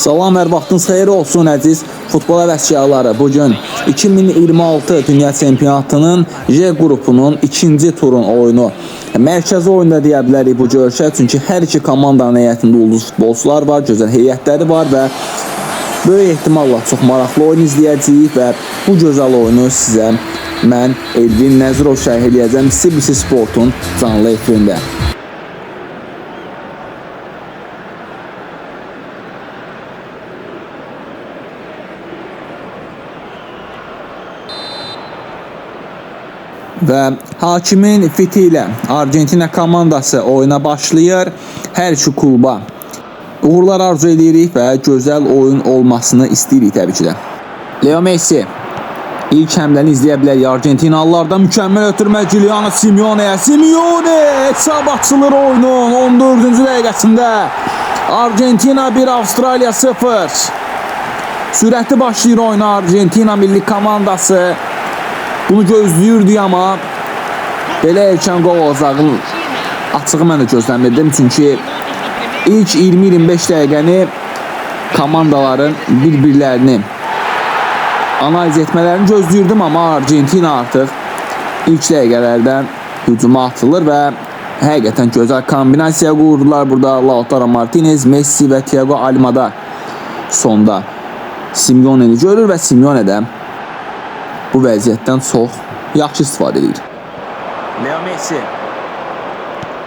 Salam, hər vaxtınız xeyir olsun əziz futbol həvəskarları. Bugün 2026 Dünya Çempionatının J qrupunun ikinci turun oyunu. Mərkəzi oyunda deyə bilərik bu görüşə, çünki hər iki komandanın heyətində ulduz futbolçular var, gözəl heyətləri var və böyük ehtimalla çox maraqlı oyun izləyəcəyik və bu gözəl oyunu sizə mən Elvin Nəzirov şərh edəcəm CBC Sportun canlı efirində. Və hakimin fiti ilə Argentina komandası oyuna başlayır. Hər iki kluba uğurlar arzu edirik və gözəl oyun olmasını istəyirik təbii ki də. Leo Messi ilk həmləni izləyə bilərik Argentinalılardan. Mükəmməl ötürmə Giuliano Simeone'yə. Simeone hesab açılır oyunun 14-cü dəqiqəsində. Argentina 1, Avstraliya 0. Sürətli başlayır oyuna Argentina milli komandası. Bunu gözləyirdik, amma belə erkən qol olacağı açığı mən də gözləmirdim. Çünki ilk 20-25 dəqiqəni komandaların bir-birlərini analiz etmələrini gözləyirdim, amma Argentina artıq ilk dəqiqələrdən hücuma atılır və həqiqətən gözəl kombinasiya qurdular burada. Lautaro Martinez, Messi və Thiago Almada sonda Simeone'ni görür və Simeone də bu vəziyyətdən çox yaxşı istifadə edir. Leo Messi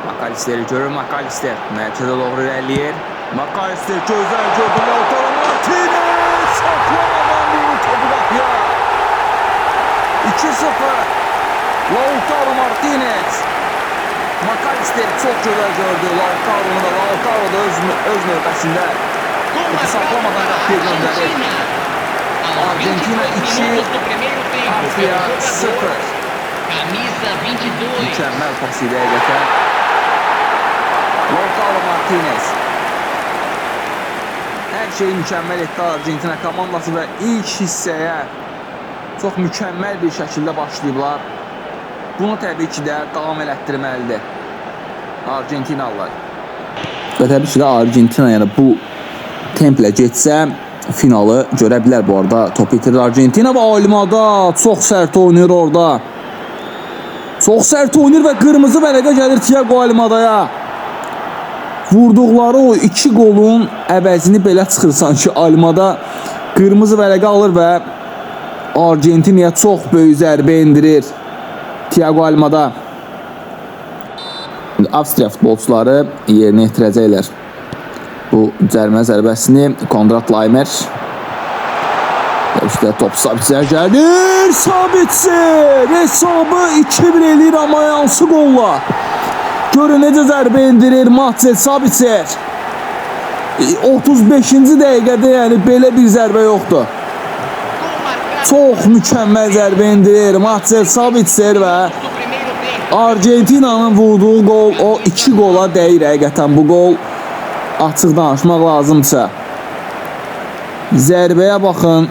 McAllister'i görür. McAllister mərkəzə doğru irəliyir. McAllister gözəl gördü. Lautaro Martinez saklamadan bir topu qapıya. 2-0 Lautaro Martinez. McAllister çox gözəl gördü. Lautaro da öz növbəsində topu saklamadan qapıya göndərir. Argentina 2, Avstriya 0. Mükəmməl pas ilə həqiqətən Lautaro Martinez. Hər şeyi mükəmməl etdi Argentina komandası və ilk hissəyə çox mükəmməl bir şəkildə başlayıblar. Bunu təbii ki də davam elətdirməlidir Argentinalılar. Və təbii ki də Argentina yəni bu templə getsə finalı görə bilər. Bu arada top itirir Argentina və Almada çox sərt oynayır orada. Çox sərt oynayır və qırmızı vərəqə gəlir Thiago Almada'ya. Vurduqları o iki qolun əvəzini belə çıxırsan ki, Almada qırmızı vərəqə alır və Argentinaya çox böyük zərbə endirir Thiago Almada. Avstriya futbolçuları yerinə yetirəcəklər bu cərmə zərbəsini. Konrad Laimer. İşte top Sabitser'e gəlir. Sabitser hesabı 2-1 eləyir, amma yansı qolla. Görün necə zərbə endirir Matsel Sabitser. 35-ci dəqiqədə yəni belə bir zərbə yoxdur. Çox mükəmməl zərbə endirir Matsel Sabitser və Argentina'nın vurduğu gol o 2 qola dəyir həqiqətən. Bu gol açıq danışmaq lazımsa. Zərbəyə baxın.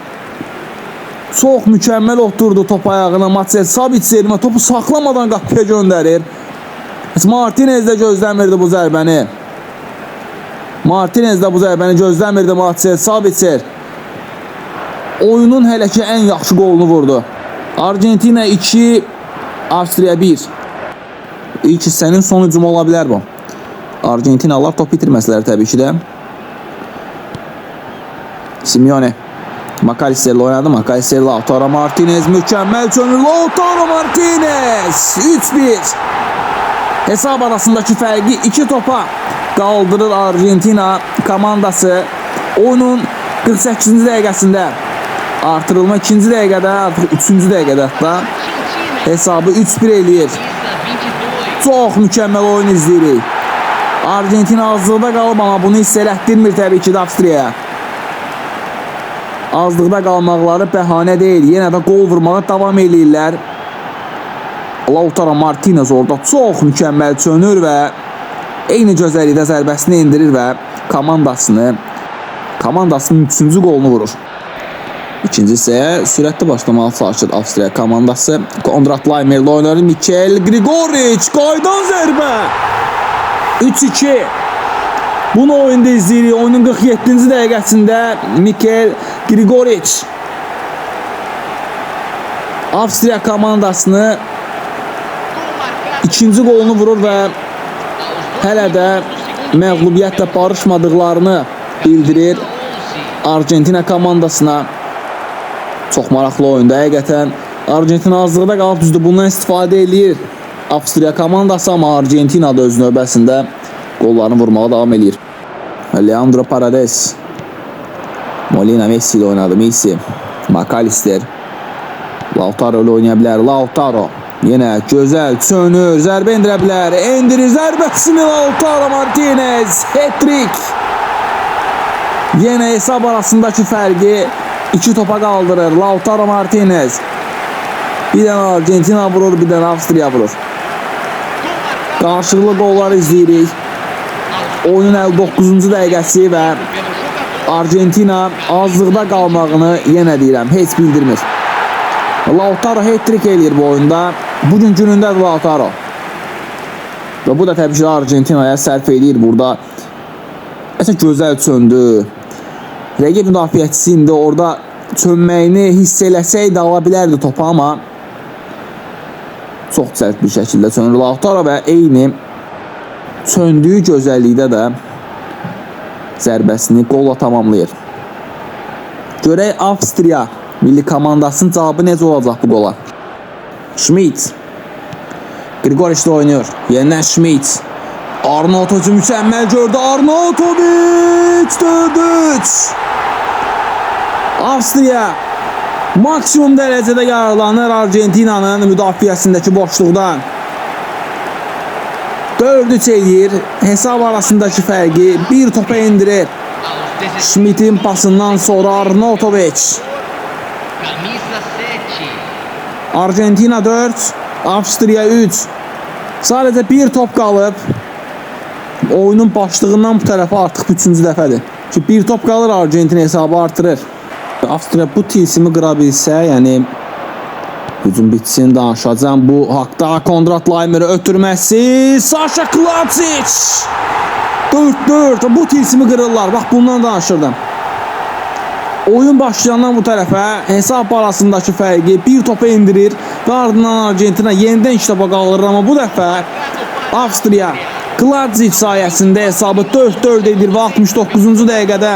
Çox mükəmməl oturdu top ayağına Matsel Sabitser, topu saxlamadan qapıya göndərir. Martinez də gözləmirdi bu zərbəni. Martinez də bu zərbəni gözləmirdi Matsel Sabitser. Oyunun hələ ki ən yaxşı qolunu vurdu. Argentina 2, Avstriya 1. İlk hissənin son hücumu ola bilər bu. Argentinalılar top bitirməsələr təbii ki də. Simeone McAllister'lə oynadı. McAllister, Lautaro Martinez mükəmməl çönür. Lautaro Martinez 3-1. Hesab arasındakı fərqi 2 topa qaldırır Argentina komandası. Oyunun 48-ci dəqiqəsində artırılma 2-ci dəqiqədə, artıq 3-cü dəqiqədə hətta hesabı 3-1 eləyir. Çox mükəmməl oyun izləyirik. Argentina azlıqda qalıb, amma bunu hiss elətdirmir təbii ki də Avstriyaya. Azlıqda qalmaqları bəhanə deyil. Yenə də qol vurmağa davam eləyirlər. Lautaro Martinez orada çox mükəmməl çönür və eyni gözəllikdə zərbəsini endirir və komandasının 3-cü qolunu vurur. İkinci hissəyə sürətli başlamağa çalışır Avstriya komandası. Konrad Laimer'lə oynarır. Mikel Grigoric qaydan zərbə. 3-2. Bunu oyunda izləyirik. Oyunun 47-ci dəqiqəsində Mikhail Grigoric Avstriya komandasını ikinci qolunu vurur və hələ də məğlubiyyətlə barışmadıqlarını bildirir Argentina komandasına. Çox maraqlı oyunda həqiqətən. Argentina azlıqda qalıb, düzdür, bundan istifadə edir Avstriya komandası, amma Argentina da öz növbəsində qollarını vurmağa davam edir. Leandro Paredes, Molina Messi ilə oynadı. Messi, McAllister, Lautaro ilə oynaya bilər. Lautaro yenə gözəl çönür, zərbə endirə bilər. Endirir zərbəsini Lautaro Martinez. Hat-trick. Yenə hesab arasındakı fərqi 2 topa qaldırır Lautaro Martinez. Bir dənə Argentina vurur, bir dənə Avstriya vurur. Qarşılıqlı qollar izləyirik. Oyunun 59-cu dəqiqəsi və Argentina azlıqda qalmağını yenə deyirəm, heç bildirmir. Lautaro hat-trick eləyir bu oyunda. Bugün günündədir Lautaro. Və bu da təbii ki Argentinaya sərf eləyir burada. Məsələn, gözəl çöndü. Rəqib müdafiəçisi indi orada çönməyini hiss eləsəydi ala bilərdi topu, amma çox sərt bir şəkildə çönür Lautaro və eyni çöndüyü gözəllikdə də zərbəsini qolla tamamlayır. Görək Avstriya milli komandasının cavabı necə olacaq bu qola. Schmidt Grigoric oynuyor. Yenidən Schmidt. Arnautovic mükəmməl gördü. Arnautovic 4-3. Avstriya maksimum dərəcədə yararlanır Argentinanın müdafiəsindəki boşluqdan. 4-3 eləyir. Hesab arasındakı fərqi bir topa indirir. Schmidt'in pasından sonra Arnautovic. Argentina 4, Avstriya 3. Sadəcə bir top qalıb. Oyunun başlığından bu tərəfə artıq 3-cü dəfədir ki, bir top qalır, Argentina hesabı artırır. Avstriya bu tilsimi qıra bilsə, yəni hücum bitsin, danışacağım bu haqda. Konrad Laimer'ı ötürməsi, Sasha Klacic 4-4, bu tilsimi qırırlar. Bax, bundan danışırdım. Oyun başlayandan bu tərəfə hesab arasındakı fərqi bir topa indirir və ardından Argentina yenidən 2 topa qalır, amma bu dəfə Avstriya Klacic sayəsində hesabı 4-4 edir və 69-cu dəqiqədə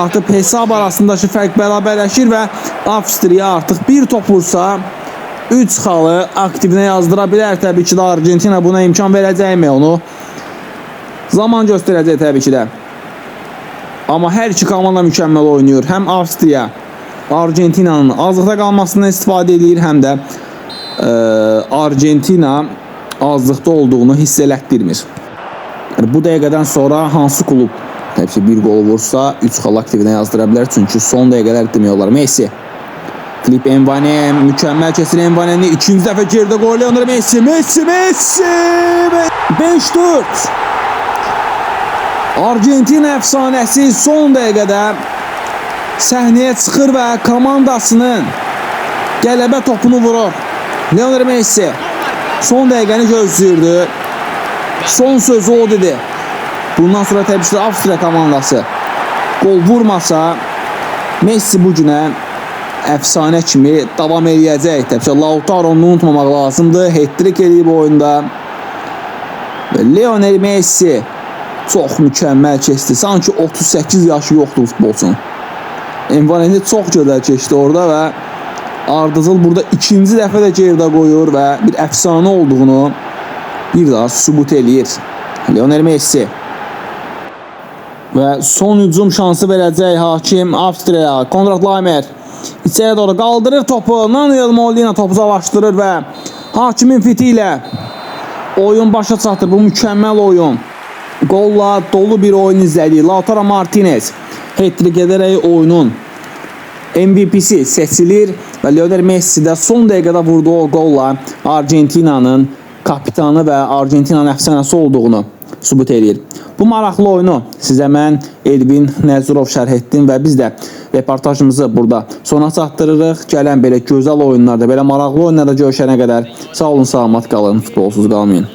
artıq hesab arasındakı fərq bərabərləşir və Avstriya artıq bir top vursa 3 xalı aktivinə yazdıra bilər. Təbii ki də Argentina buna imkan verəcəkmi, onu zaman göstərəcək təbii ki də. Amma hər iki komanda mükəmməl oynayır. Həm Avstriya Argentinanın azlıqda qalmasından istifadə edir, həm də Argentina azlıqda olduğunu hiss elətdirmir. Bu dəqiqədən sonra hansı klub təbii ki bir gol vursa 3 xal aktivinə yazdıra bilər, çünki son dəqiqələr demək olar. Messi, Filip Envane, mükəmməl kəsir Envane'ni ikinci dəfə geridə qol yanır Messi. Messi 5-4. Argentina əfsanəsi son dəqiqədə səhnəyə çıxır və komandasının qələbə topunu vurur. Lionel Messi son dəqiqəni gözləyirdi. Son sözü o dedi. Bundan sonra təbii ki Avstriya komandası gol vurmasa Messi bu günə əfsanə kimi davam edəcək. Təbii ki Lautaro'nu unutmamaq lazımdır. Hat-trick eləyib oyunda. Və Lionel Messi çox mükəmməl keçdi. Sanki 38 yaşı yoxdur futbolçunun. Envaneni çox gözəl keçdi orada və ardıcıl burada ikinci dəfə də geridə qoyur və bir əfsanə olduğunu bir daha sübut eləyir. Lionel Messi. Və son hücum şansı verəcək hakim Avstriya. Konrad Laimer içəriyə doğru qaldırır topu. Manuel Molina topu savaşdırır və hakimin fiti ilə oyun başa çatır. Bu mükəmməl oyun. Qolla dolu bir oyun izlədik. Lautaro Martinez hat-trick edərək oyunun MVP'si seçilir və Lionel Messi də son dəqiqədə vurduğu qolla Argentinanın kapitanı və Argentinanın əfsanəsi olduğunu sübut edir. Bu maraqlı oyunu sizə mən Elvin Nəzirov şərh etdim və biz də reportajımızı burada sona çatdırırıq. Gələn belə gözəl oyunlarda, belə maraqlı oyunlarda görüşənə qədər sağ olun, salamat qalın, futbolsuz qalmayın.